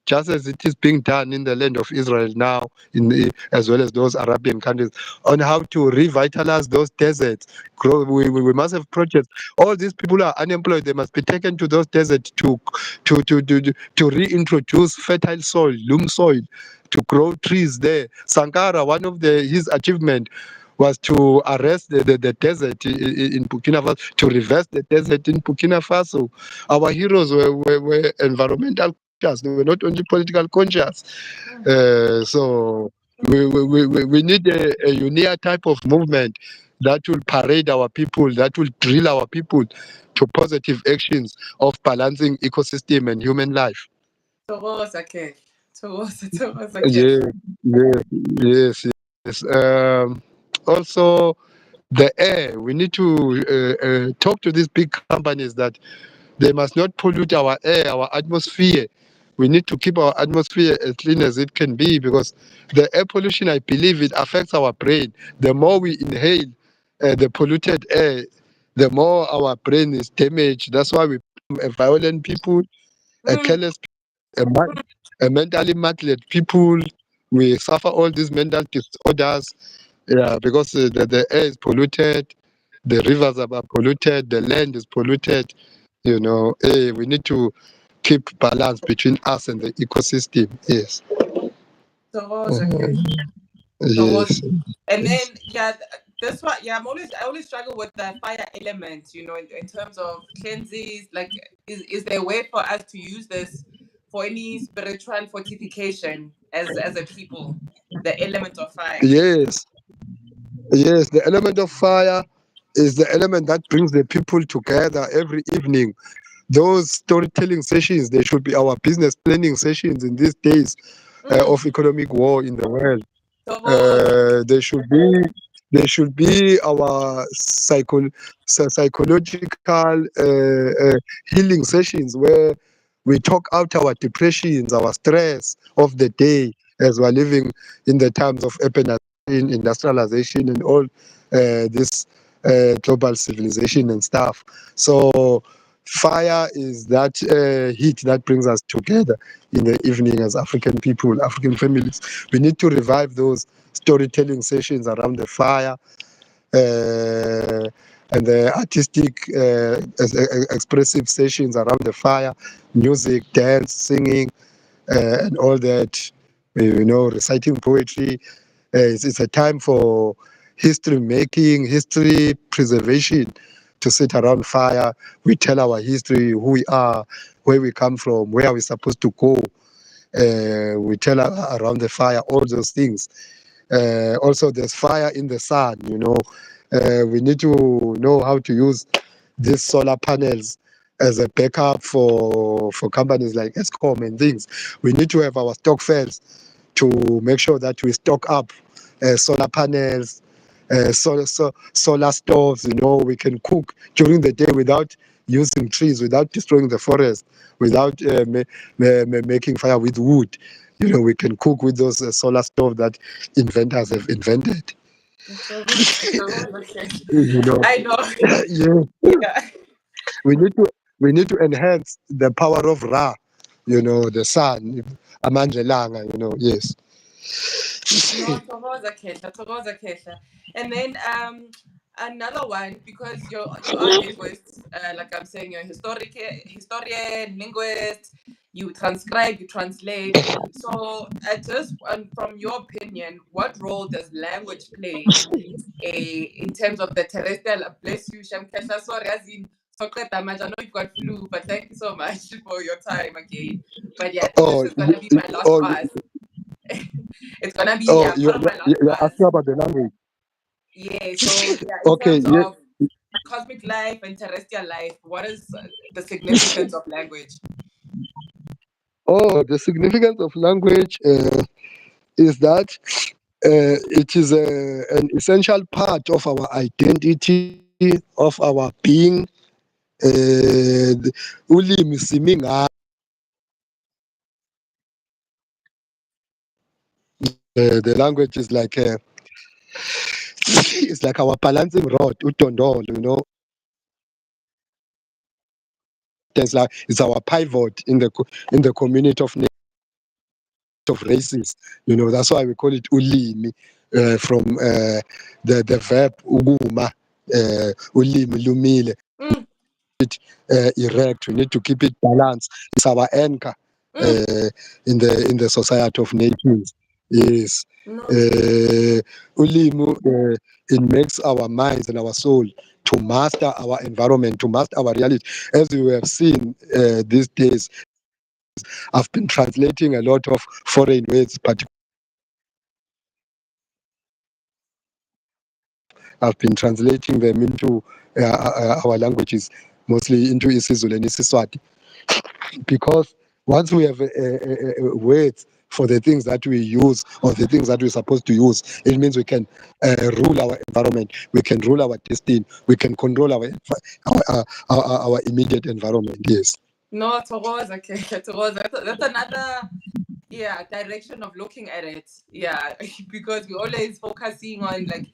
just as it is being done in the land of Israel now, as well as those Arabian countries, on how to revitalize those deserts. We must have projects. All these people are unemployed. They must be taken to those deserts to reintroduce fertile soil, loam soil, to grow trees there. Sankara, one of his achievement was to arrest the desert in Burkina Faso, to reverse the desert in Burkina Faso. Our heroes were environmental conscious, they were not only political conscious. So we need a unique type of movement that will parade our people, that will drill our people to positive actions of balancing ecosystem and human life. Thokoza ke. Thokoza ke. Yeah, yeah, yes, yes. Also, the air. We need to talk to these big companies that they must not pollute our air, our atmosphere. We need to keep our atmosphere as clean as it can be, because the air pollution, I believe, it affects our brain. The more we inhale the polluted air, the more our brain is damaged. That's why we become a violent people, a Mm. careless, a, a mentally madled people. We suffer all these mental disorders, yeah, because the air is polluted, the rivers are polluted, the land is polluted. We need to keep balance between us and the ecosystem. Yes. Thokoza ke. Mhm. Thokoza. Yes. And then yeah, that's why yeah, I always struggle with the fire element, in terms of cleanses. Like, is there a way for us to use this for any spiritual fortification as a people? The element of fire. Yes. Yes. The element of fire is the element that brings the people together every evening. Those storytelling sessions, they should be our business planning sessions in these days Mm. of economic war in the world. Thokoza. They should be our psychological healing sessions, where we talk out our depressions, our stress of the day, as we're living in the times of urbanization, industrialization, and all this global civilization and stuff. So fire is that heat that brings us together in the evening as African people, African families. We need to revive those storytelling sessions around the fire, and the artistic expressive sessions around the fire, music, dance, singing, and all that. Reciting poetry. It's a time for history making, history preservation. To sit around fire, we tell our history, who we are, where we come from, where are we supposed to go. We tell around the fire all those things. Also, there's fire in the sun. We need to know how to use these solar panels as a backup for companies like Eskom and things. We need to have our stock fields to make sure that we stock up solar panels, solar stoves. We can cook during the day without using trees, without destroying the forest, without making fire with wood. We can cook with those solar stoves that inventors have invented. Thokoza. you know I know. yeah, Yeah. we need to enhance the power of Ra, the sun, amandla elanga, yes. No, Thokoza Kesha. And then another one, because you are linguist, like I'm saying, you're a historian, linguist, you transcribe, you translate. So just from your opinion, what role does language play in terms of the terrestrial? Bless you, Shem Kesha. Sorry, as in Sokreta Maj, I know you've got flu, but thank you so much for your time again. But yeah, this oh is gonna be my last oh pass. It's gonna be, oh yeah, part of my last you're pass. asking about the language. Yeah, so yeah, in Okay, terms yeah. of cosmic life and terrestrial life, what is the significance of language? Oh, the significance of language is that it is an essential part of our identity, of our being. Ulimi simi ngalo. The language is like it's like our balancing rod, utondolo, It's like it's our pivot in in the community of races. That's why we call it ulimi, from the verb ukuma, ulimi lumile, Mm, erect. We need to keep it balanced. It's our anchor mm. in the society of nations. Yes. No. Ulimu, it makes our minds and our soul to master our environment, to master our reality. As you have seen these days, I've been translating a lot of foreign words, but I've been translating them into our languages, mostly into isiZulu and isiSwati, because once we have words for the things that we use or the things that we're supposed to use, it means we can rule our environment, we can rule our destiny, we can control our immediate environment. Yes. No, Togoza, okay. Togoza. That's another, yeah, direction of looking at it. Yeah, because we're always focusing on like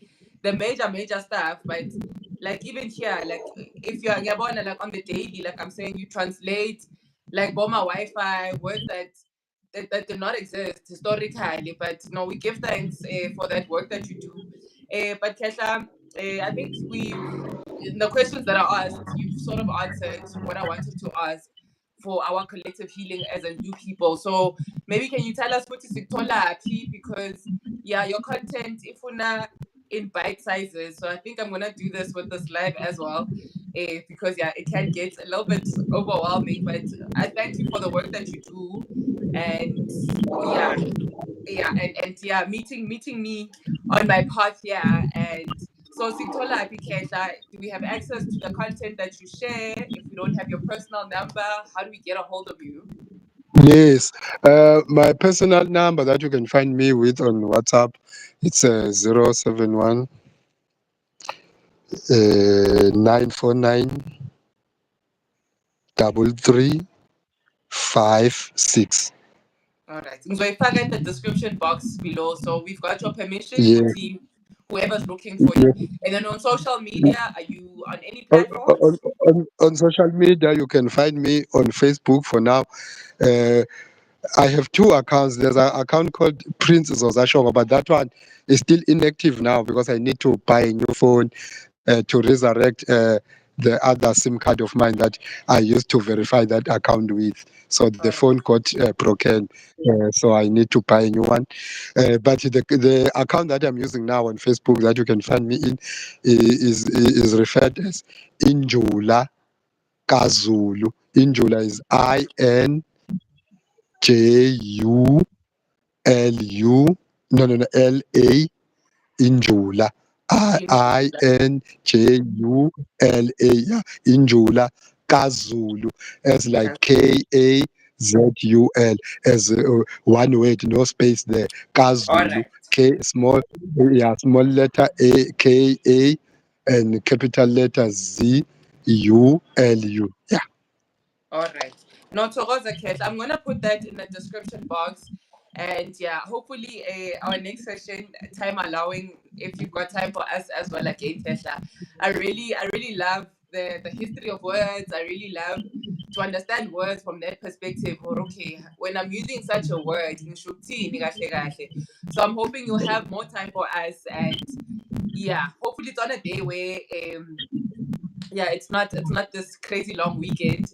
the major stuff, but like even here, like if you're ngiyabona, like on the daily, like I'm saying, you translate like Boma Wi-Fi words that do not exist historically, but no, we give thanks for that work that you do. But Kesha, I think we've in the questions that are asked, you've sort of answered what I wanted to ask for our collective healing as a new people. So maybe can you tell us what is Victola P? Because yeah, your content if una in bite sizes. So I think I'm gonna do this with this live as well. Because yeah, it can get a little bit overwhelming. But I thank you for the work that you do. And yeah, and yeah, meeting me on my path here. And so Siktola Apikesha, do we have access to the content that you share? If we don't have your personal number, how do we get a hold of you? Yes. My personal number that you can find me with on WhatsApp, it's 071 949 3356. All right. So if I get the description box below, so we've got your permission, Yeah. Kuti, whoever's looking for you. Yeah. And then on social media, are you on any On, on, platforms? on social media, you can find me on Facebook for now. Uh, I have two accounts. There's an account called Prince Zoza Shongwe, but that one is still inactive now because I need to buy a new phone to resurrect the other SIM card of mine that I used to verify that account with. So the All phone right. got broken, so I need to buy a new one. But the account that I'm using now on Facebook that you can find me in is referred as Injula Kazulu. Injula is INJULU. No, LA. Injula. INJULA. Yeah. Injula Kazulu. As like KAZUL. As one word, no space there. All Kazulu. right. K small, yeah, small letter A, KA, and capital letter ZULU. Yeah. All right. No, Togoza Cash. I'm gonna put that in the description box. And yeah, hopefully our next session, time allowing, if you've got time for us as well again, Tesla. I really love the history of words. I really love to understand words from that perspective. Or okay, when I'm using such a word, ngishukuthini kahle kahle. So I'm hoping you'll have more time for us. And yeah, hopefully it's on a day where yeah, it's not this crazy long weekend,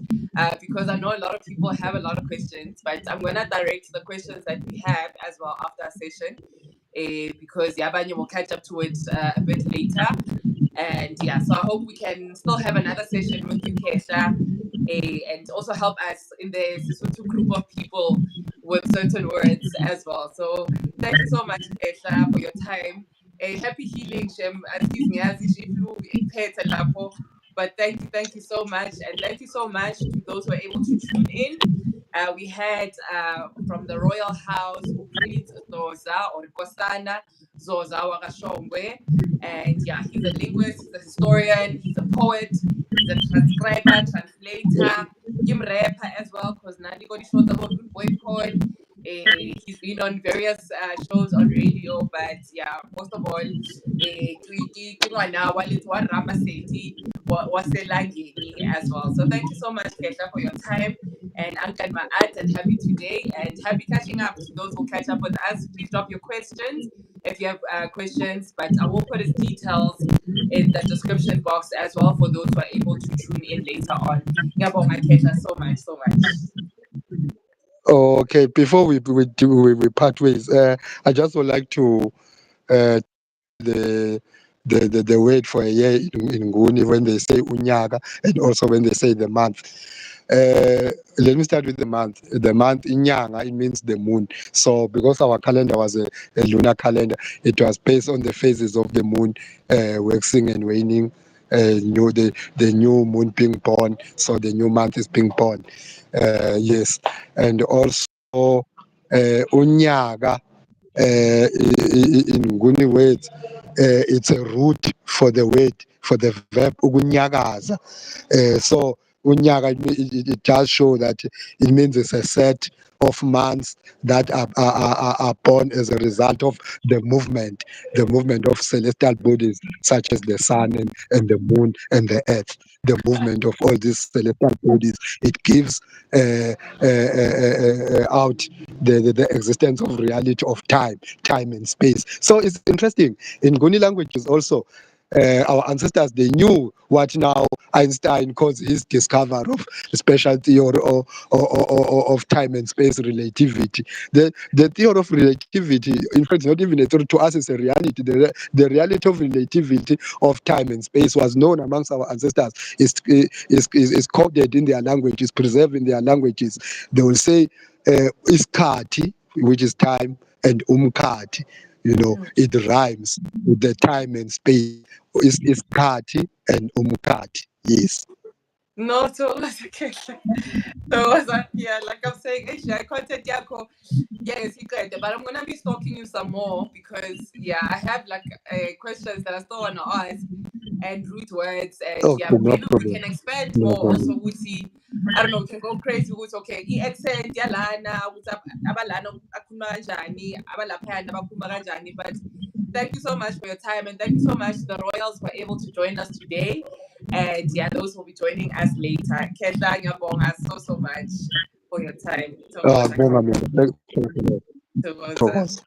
because I know a lot of people have a lot of questions, but I'm gonna direct the questions that we have as well after our session, because Yabanya will catch up to it a bit later. And yeah, so I hope we can still have another session with you, Kesha, and also help us in the Sisutu group of people with certain words as well. So thank you so much, Kesha, for your time. A happy healing, Shem. At least ngiyazi nje iflu iphethe lapho. But thank you so much, and thank you so much to those who were able to tune in. We had from the Royal House, Prince Zoza or Kosana Zoza Shongwe. And yeah, he's a linguist, he's a historian, he's a poet, he's a transcriber, translator, Kim rapper as well, because Nandi got showed about boy porn. He's been on various shows on radio, but yeah, most of all, waselangeni as well. So thank you so much, Kesha, for your time. And Uncle Ma'at, and happy today, and happy catching up to those who catch up with us. Please drop your questions if you have questions, but I will put his details in the description box as well for those who are able to tune in later on. Ngiyabonga, Kesha, so much, so much. Okay, before we part ways, I just would like to the the word for a year in Nguni when they say unyaka and also when they say the month. Let me start with the month. The month inyanga, it means the moon. So because our calendar was a lunar calendar, it was based on the phases of the moon waxing and waning. The new moon being born, so the new month is being born. Yes, and also unyaka in Nguni words, it's a root for the word, for the verb ukunyakaza. So unyaka, it does show that it means it's a set of months that are born as a result of the movement of celestial bodies such as the sun and the moon and the earth. The movement of all these celestial bodies, it gives out the existence of reality of time and space. So it's interesting. In Guni languages also, our ancestors, they knew what now Einstein calls his discovery of special theory of time and space relativity. The theory of relativity, in fact, not even a theory to us, is a reality. The reality of relativity of time and space was known amongst our ancestors, is coded in their language, is preserved in their languages. They will say iskati, which is time, and umkati. It rhymes with the time and space. Is kati and umkati. Yes. No, so okay. So yeah, like I'm saying, actually, I content Yako. Yes, he could, but I'm gonna be stalking you some more because yeah, I have like questions that I still wanna ask and root words and Okay, yeah, no maybe we problem. can expand No more problem. also. We see, I don't know, we can go crazy with okay, accent yalana, what's up, abalana akuma kanjani, abalaphayana bakhuluma kanjani. But thank you so much for your time and thank you so much to the Royals who were able to join us today. And yeah, those who will be joining us later. Kedla ngiyabonga so much for your time. Togoza, Bonga mina. Thanks a lot. Togoza. Thokoza.